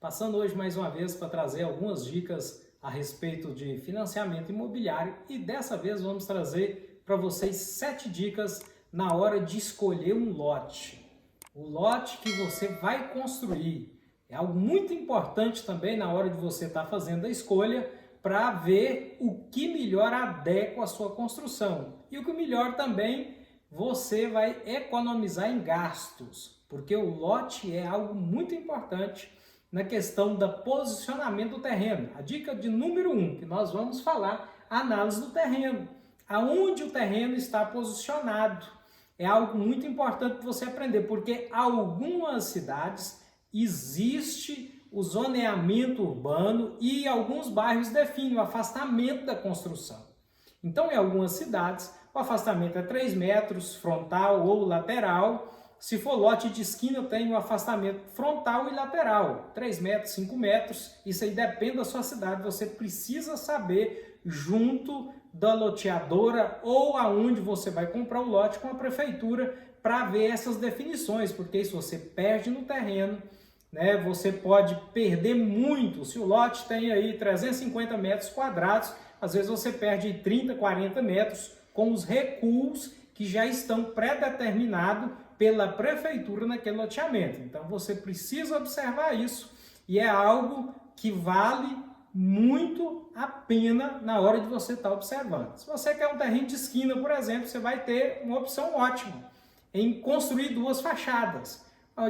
Passando hoje mais uma vez para trazer algumas dicas a respeito de financiamento imobiliário e dessa vez vamos trazer para vocês 7 dicas na hora de escolher um lote. O lote que você vai construir é algo muito importante também na hora de você estar fazendo a escolha para ver o que melhor adequa à sua construção e o que melhor também você vai economizar em gastos, porque o lote é algo muito importante na questão do posicionamento do terreno. A dica de número 1 que nós vamos falar, a análise do terreno. Aonde o terreno está posicionado. É algo muito importante para você aprender, porque algumas cidades existe o zoneamento urbano e alguns bairros definem o afastamento da construção. Então, em algumas cidades, o afastamento é 3 metros, frontal ou lateral. Se for lote de esquina, tem o afastamento frontal e lateral, 3 metros, 5 metros, isso aí depende da sua cidade, você precisa saber junto da loteadora ou aonde você vai comprar o lote com a prefeitura para ver essas definições, porque se você perde no terreno, né, você pode perder muito. Se o lote tem aí 350 metros quadrados, às vezes você perde 30, 40 metros com os recuos que já estão pré-determinados pela prefeitura naquele loteamento. Então você precisa observar isso e é algo que vale muito a pena na hora de você estar observando. Se você quer um terreno de esquina, por exemplo, você vai ter uma opção ótima em construir 2 fachadas,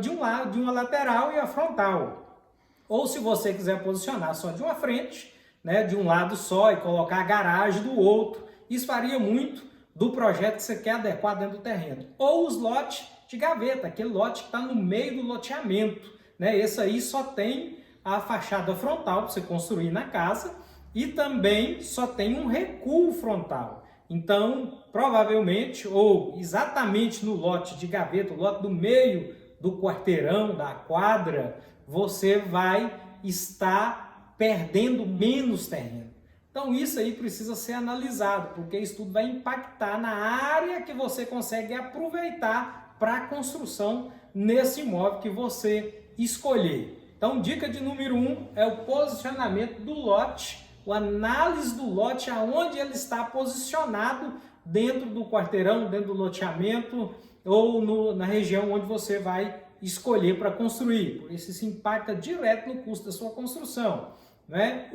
de um lado, de uma lateral e a frontal. Ou se você quiser posicionar só de uma frente, né, de um lado só e colocar a garagem do outro, isso varia muito do projeto que você quer adequar dentro do terreno. Ou os lotes de gaveta, aquele lote que está no meio do loteamento, né? Esse aí só tem a fachada frontal para você construir na casa e também só tem um recuo frontal. Então, provavelmente, ou exatamente no lote de gaveta, o lote do meio do quarteirão, da quadra, você vai estar perdendo menos terreno. Então isso aí precisa ser analisado, porque isso tudo vai impactar na área que você consegue aproveitar para a construção nesse imóvel que você escolher. Então dica de número 1 é o posicionamento do lote, a análise do lote, aonde ele está posicionado dentro do quarteirão, dentro do loteamento ou na região onde você vai escolher para construir. Por isso isso impacta direto no custo da sua construção. Né?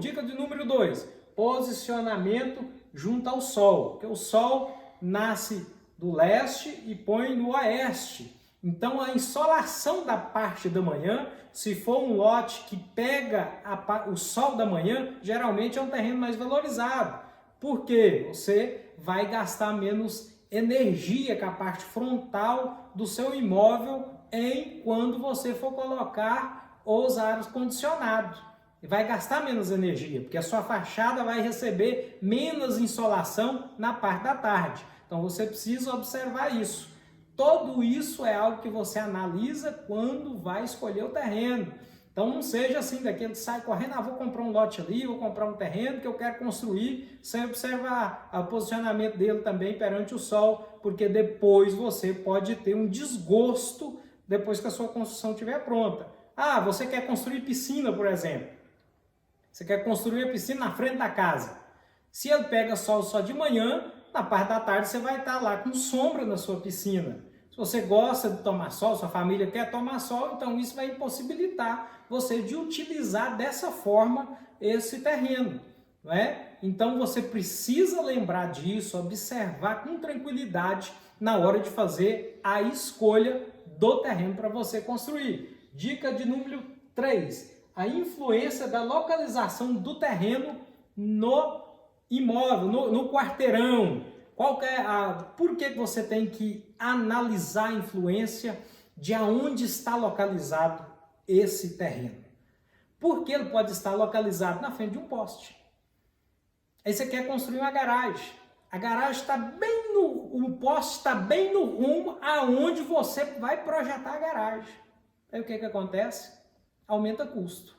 Dica de número 2, posicionamento junto ao sol, porque o sol nasce do leste e põe no oeste. Então a insolação da parte da manhã, se for um lote que pega o sol da manhã, geralmente é um terreno mais valorizado, porque você vai gastar menos energia com a parte frontal do seu imóvel quando você for colocar os ares condicionados. E vai gastar menos energia, porque a sua fachada vai receber menos insolação na parte da tarde. Então você precisa observar isso. Tudo isso é algo que você analisa quando vai escolher o terreno. Então não seja assim, daquele que sai correndo, vou comprar um lote ali, vou comprar um terreno que eu quero construir, sem observar o posicionamento dele também perante o sol, porque depois você pode ter um desgosto depois que a sua construção estiver pronta. Você quer construir piscina, por exemplo. Você quer construir a piscina na frente da casa. Se ele pega sol só de manhã, na parte da tarde você vai estar lá com sombra na sua piscina. Se você gosta de tomar sol, sua família quer tomar sol, então isso vai impossibilitar você de utilizar dessa forma esse terreno. Não é? Então você precisa lembrar disso, observar com tranquilidade na hora de fazer a escolha do terreno para você construir. Dica de número 3, a influência da localização do terreno no imóvel, no quarteirão. Por que você tem que analisar a influência de aonde está localizado esse terreno? Porque ele pode estar localizado na frente de um poste. Aí você quer construir uma garagem. A garagem está o poste está bem no rumo aonde você vai projetar a garagem. Aí o que acontece? Aumenta custo.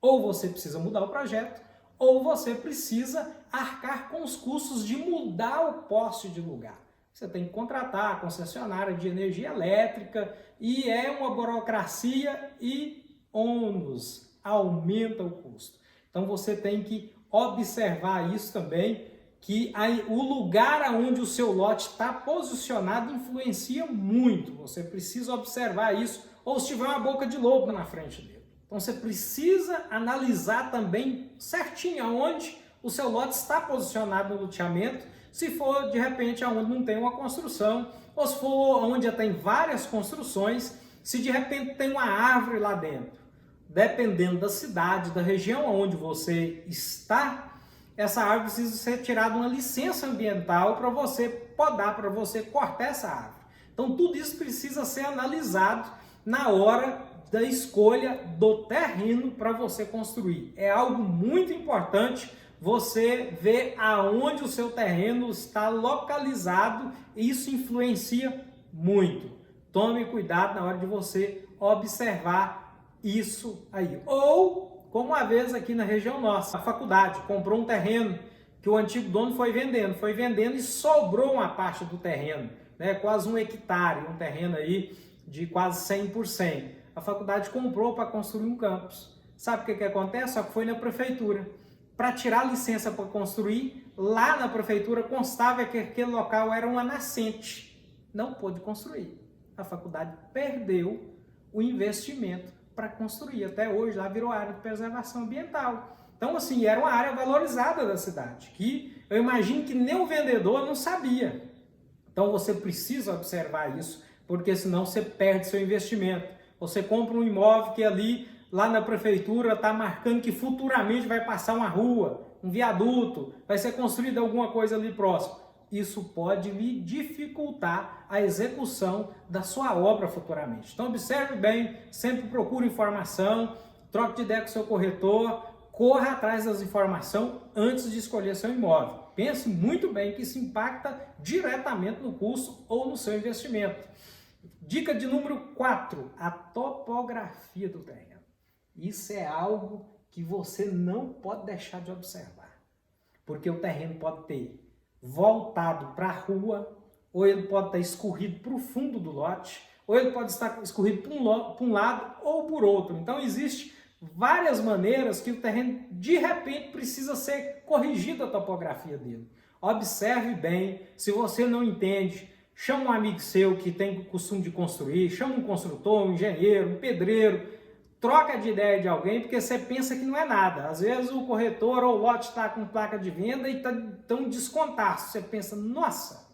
Ou você precisa mudar o projeto, ou você precisa arcar com os custos de mudar o poste de lugar. Você tem que contratar a concessionária de energia elétrica e é uma burocracia e ônus, aumenta o custo. Então você tem que observar isso também, que o lugar onde o seu lote está posicionado influencia muito. Você precisa observar isso, ou se tiver uma boca de lobo na frente dele. Então você precisa analisar também certinho aonde o seu lote está posicionado no loteamento, se for de repente aonde não tem uma construção, ou se for onde já tem várias construções, se de repente tem uma árvore lá dentro. Dependendo da cidade, da região onde você está, essa árvore precisa ser tirada uma licença ambiental para você podar, para você cortar essa árvore. Então tudo isso precisa ser analisado na hora da escolha do terreno para você construir. É algo muito importante você ver aonde o seu terreno está localizado, e isso influencia muito. Tome cuidado na hora de você observar isso aí. Ou, como uma vez aqui na região nossa, a faculdade comprou um terreno que o antigo dono foi vendendo e sobrou uma parte do terreno, né? Quase 1 hectare, um terreno aí de quase 100%. A faculdade comprou para construir um campus. Sabe o que acontece? Só que foi na prefeitura. Para tirar a licença para construir, lá na prefeitura constava que aquele local era uma nascente. Não pôde construir. A faculdade perdeu o investimento para construir. Até hoje lá virou área de preservação ambiental. Então, assim, era uma área valorizada da cidade, que eu imagino que nem o vendedor não sabia. Então, você precisa observar isso, porque senão você perde seu investimento. Você compra um imóvel que ali, lá na prefeitura, está marcando que futuramente vai passar uma rua, um viaduto, vai ser construída alguma coisa ali próximo. Isso pode lhe dificultar a execução da sua obra futuramente. Então observe bem, sempre procure informação, troque de ideia com o seu corretor, corra atrás das informações antes de escolher seu imóvel. Pense muito bem que isso impacta diretamente no custo ou no seu investimento. Dica de número 4, a topografia do terreno. Isso é algo que você não pode deixar de observar, porque o terreno pode ter voltado para a rua, ou ele pode estar escorrido para o fundo do lote, ou ele pode estar escorrido para um lado ou por outro. Então existem várias maneiras que o terreno de repente precisa ser corrigido a topografia dele. Observe bem, se você não entende, chama um amigo seu que tem o costume de construir, chama um construtor, um engenheiro, um pedreiro, troca de ideia de alguém, porque você pensa que não é nada. Às vezes o corretor ou o lote está com placa de venda e está tão descontado. Você pensa, nossa,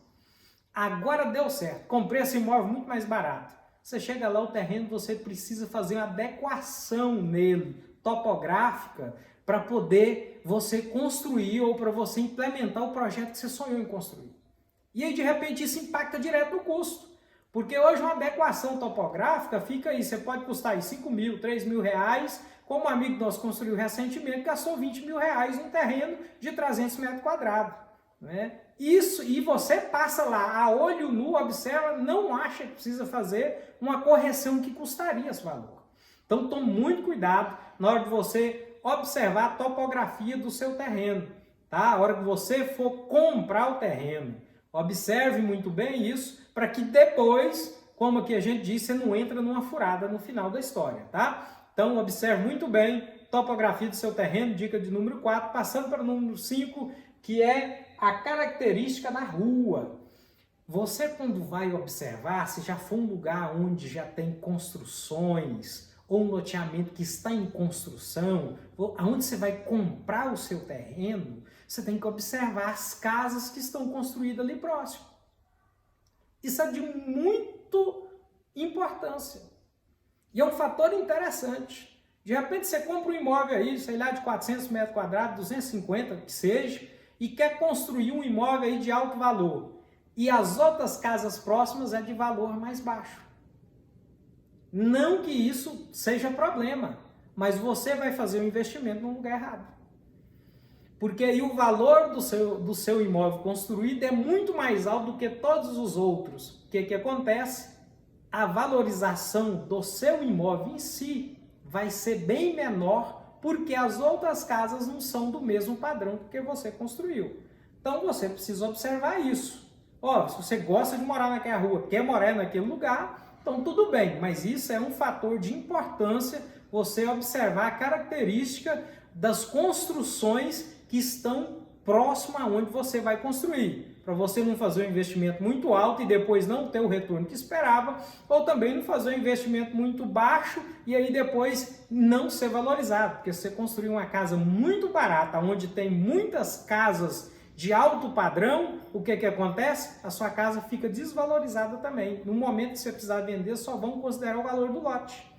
agora deu certo, comprei esse imóvel muito mais barato. Você chega lá, o terreno, você precisa fazer uma adequação nele, topográfica, para poder você construir ou para você implementar o projeto que você sonhou em construir. E aí, de repente, isso impacta direto no custo. Porque hoje uma adequação topográfica fica aí, você pode custar aí 5 mil, 3 mil reais, como um amigo nosso construiu recentemente, gastou 20 mil reais num terreno de 300 metros quadrados. Né? Isso, e você passa lá, a olho nu, observa, não acha que precisa fazer uma correção que custaria esse valor. Então tome muito cuidado na hora de você observar a topografia do seu terreno. Tá? A hora que você for comprar o terreno, observe muito bem isso, para que depois, como aqui a gente disse, você não entra numa furada no final da história, tá? Então, observe muito bem topografia do seu terreno, dica de número 4, passando para o número 5, que é a característica da rua. Você, quando vai observar, se já for um lugar onde já tem construções, ou um loteamento que está em construção, ou aonde você vai comprar o seu terreno, você tem que observar as casas que estão construídas ali próximo. Isso é de muita importância. E é um fator interessante. De repente você compra um imóvel aí, sei lá, de 400 metros quadrados, 250, que seja, e quer construir um imóvel aí de alto valor. E as outras casas próximas é de valor mais baixo. Não que isso seja problema, mas você vai fazer um investimento no lugar errado. Porque aí o valor do seu imóvel construído é muito mais alto do que todos os outros. O que acontece? A valorização do seu imóvel em si vai ser bem menor, porque as outras casas não são do mesmo padrão que você construiu. Então você precisa observar isso. Ó, se você gosta de morar naquela rua, quer morar naquele lugar, então tudo bem, mas isso é um fator de importância você observar a característica das construções que estão próximo aonde você vai construir, para você não fazer um investimento muito alto e depois não ter o retorno que esperava, ou também não fazer um investimento muito baixo e aí depois não ser valorizado, porque se você construir uma casa muito barata, onde tem muitas casas de alto padrão, o que acontece? A sua casa fica desvalorizada também. No momento que você precisar vender, só vão considerar o valor do lote.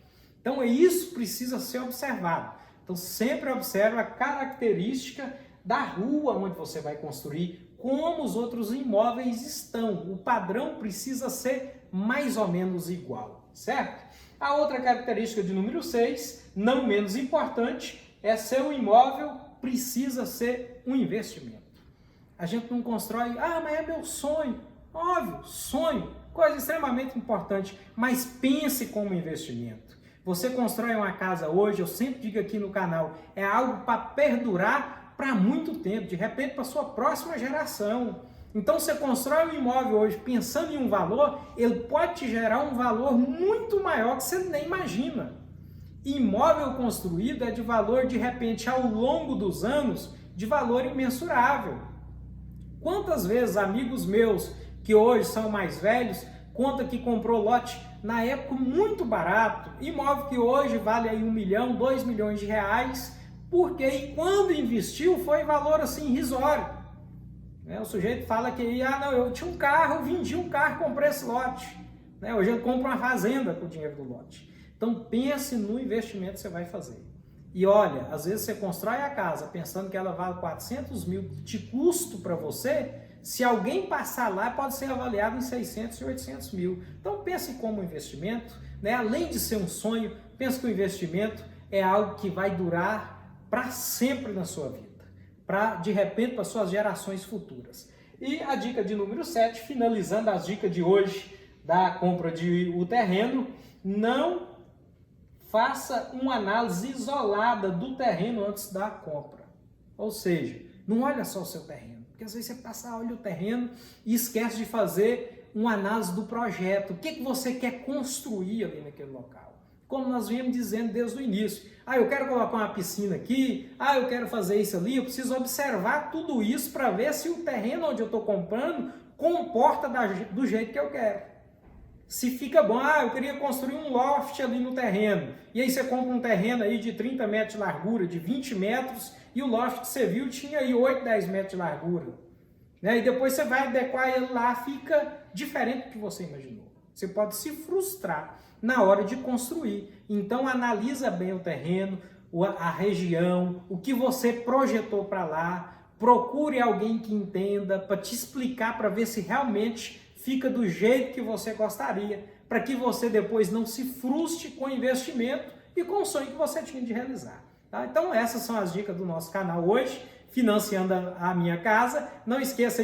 Então isso precisa ser observado. Então sempre observe a característica da rua onde você vai construir, como os outros imóveis estão. O padrão precisa ser mais ou menos igual, certo? A outra característica de número 6, não menos importante, é seu imóvel precisa ser um investimento. A gente não constrói, mas é meu sonho. Óbvio, sonho, coisa extremamente importante, mas pense como investimento. Você constrói uma casa hoje, eu sempre digo aqui no canal, é algo para perdurar para muito tempo, de repente para a sua próxima geração. Então você constrói um imóvel hoje pensando em um valor, ele pode te gerar um valor muito maior que você nem imagina. Imóvel construído é de valor, de repente, ao longo dos anos, de valor imensurável. Quantas vezes amigos meus, que hoje são mais velhos, conta que comprou lote na época muito barato, imóvel que hoje vale aí 1 milhão, 2 milhões de reais, porque quando investiu foi valor assim irrisório. O sujeito fala que eu tinha um carro, vendi um carro, comprei esse lote. Hoje ele compra uma fazenda com o dinheiro do lote. Então pense no investimento que você vai fazer. E olha, às vezes você constrói a casa pensando que ela vale 400 mil de custo para você, se alguém passar lá pode ser avaliado em 600 e 800 mil. Então pense como investimento, além de ser um sonho, pense que o investimento é algo que vai durar para sempre na sua vida, de repente para suas gerações futuras. E a dica de número 7, finalizando as dicas de hoje da compra de o terreno, não faça uma análise isolada do terreno antes da compra. Ou seja, não olha só o seu terreno, porque às vezes você passa, olha o terreno e esquece de fazer uma análise do projeto. O que você quer construir ali naquele local? Como nós viemos dizendo desde o início. Eu quero colocar uma piscina aqui, eu quero fazer isso ali, eu preciso observar tudo isso para ver se o terreno onde eu estou comprando comporta do jeito que eu quero. Se fica bom, eu queria construir um loft ali no terreno, e aí você compra um terreno aí de 30 metros de largura, de 20 metros, e o loft que você viu tinha aí 8, 10 metros de largura. E depois você vai adequar ele lá, fica diferente do que você imaginou. Você pode se frustrar na hora de construir. Então analisa bem o terreno, a região, o que você projetou para lá, procure alguém que entenda para te explicar, para ver se realmente fica do jeito que você gostaria, para que você depois não se frustre com o investimento e com o sonho que você tinha de realizar. Tá? Então essas são as dicas do nosso canal hoje, financiando a minha casa. Não esqueça